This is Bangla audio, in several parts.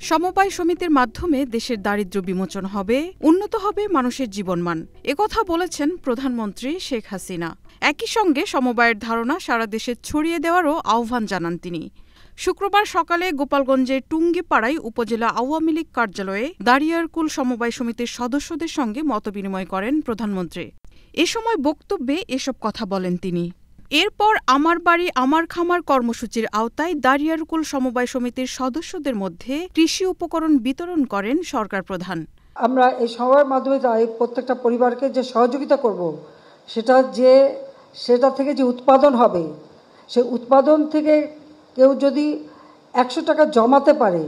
সমবায় সমিতির মাধ্যমে দেশের দারিদ্র্য বিমোচন হবে, উন্নত হবে মানুষের জীবনমান, একথা বলেছেন প্রধানমন্ত্রী শেখ হাসিনা। একই সঙ্গে সমবায়ের ধারণা সারা দেশে ছড়িয়ে দেওয়ারও আহ্বান জানান তিনি। শুক্রবার সকালে গোপালগঞ্জের টুঙ্গিপাড়ায় উপজেলা আওয়ামী লীগ কার্যালয়ে দারিয়ারকুল সমবায় সমিতির সদস্যদের সঙ্গে মতবিনিময় করেন প্রধানমন্ত্রী। এ সময় বক্তব্যে এসব কথা বলেন তিনি। এরপর আমার বাড়ি আমার খামার কর্মসূচির আওতায় দারিয়ারকুল সমবায় সমিতির সদস্যদের মধ্যে কৃষি উপকরণ বিতরণ করেন সরকার প্রধান। আমরা এই সমবায়ের মাধ্যমে প্রত্যেকটা পরিবারকে যে সহযোগিতা করব, সেটা থেকে যে উৎপাদন হবে, সেই উৎপাদন থেকে কেউ যদি 100 টাকা জমাতে পারে,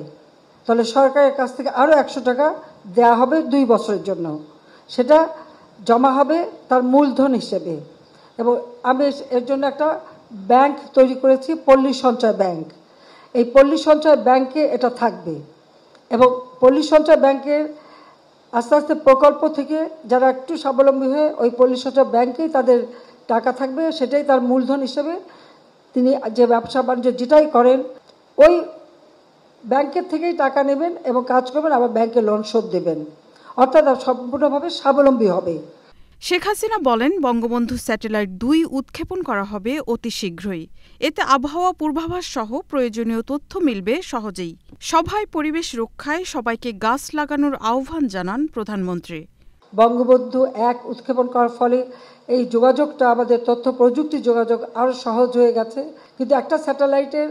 তাহলে সরকারের কাছ থেকে আরও 100 টাকা দেওয়া হবে 2 বছরের জন্য। সেটা জমা হবে তার মূলধন হিসেবে। এবং আমি এর জন্য একটা ব্যাংক তৈরি করেছি, পল্লী সঞ্চয় ব্যাংক। এই পল্লী সঞ্চয় ব্যাংকে এটা থাকবে এবং পল্লী সঞ্চয় ব্যাংকের আস্তে আস্তে প্রকল্প থেকে যারা একটু স্বাবলম্বী হয়ে ওই পল্লী সঞ্চয় ব্যাংকেই তাদের টাকা থাকবে, সেটাই তার মূলধন হিসেবে তিনি যে ব্যবসা বাণিজ্য যেটাই করেন ওই ব্যাংকের থেকেই টাকা নেবেন এবং কাজ করবেন, আবার ব্যাংকে লোন শোধ দেবেন, অর্থাৎ সম্পূর্ণভাবে স্বাবলম্বী হবে। শেখ হাসিনা বলেন, বঙ্গবন্ধু স্যাটেলাইট 2 উৎক্ষেপণ করা হবে অতি শীঘ্রই। এতে আবহাওয়া পূর্বাভাস সহ প্রয়োজনীয় তথ্য মিলবে সহজেই। সভায় পরিবেশ রক্ষায় সবাইকে গাছ লাগানোর আহ্বান জানান প্রধানমন্ত্রী। বঙ্গবন্ধু 1 উৎক্ষেপণ করার ফলে এই যোগাযোগটা, আমাদের তথ্য প্রযুক্তি যোগাযোগ আরও সহজ হয়ে গেছে। কিন্তু একটা স্যাটেলাইটের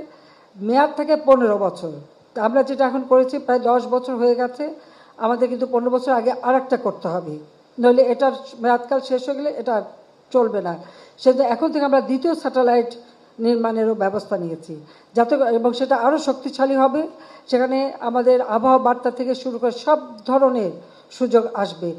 মেয়াদ থাকে 15 বছর। আমরা যেটা এখন করেছি প্রায় 10 বছর হয়ে গেছে, আমাদের কিন্তু 15 বছর আগে আরেকটা করতে হবে, নইলে এটার মেয়াদকাল শেষ হয়ে গেলে এটা চলবে না। সেটা এখন থেকে আমরা দ্বিতীয় স্যাটেলাইট নির্মাণেরও ব্যবস্থা নিয়েছি, যাতে এবং সেটা আরও শক্তিশালী হবে। সেখানে আমাদের আবহাওয়া বার্তা থেকে শুরু করে সব ধরনের সুযোগ আসবে।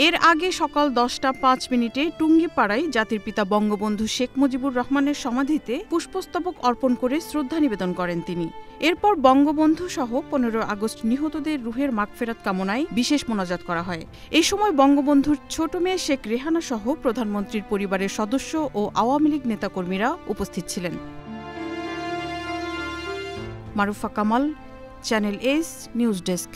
এর আগে সকাল 10টা 5 মিনিটে টুঙ্গিপাড়ায় জাতির পিতা বঙ্গবন্ধু শেখ মুজিবুর রহমানের সমাধিতে পুষ্পস্তবক অর্পণ করে শ্রদ্ধা নিবেদন করেন তিনি। এরপর বঙ্গবন্ধু সহ 15 আগস্ট নিহতদের রুহের মাগফিরাত কামনায় বিশেষ মোনাজাত করা হয়। এই সময় বঙ্গবন্ধুর ছোট মেয়ে শেখ রেহানা সহ প্রধানমন্ত্রীর পরিবারের সদস্য ও আওয়ামী লীগ নেতাকর্মীরা উপস্থিত ছিলেন। Marufa Kamal, channel S news desk.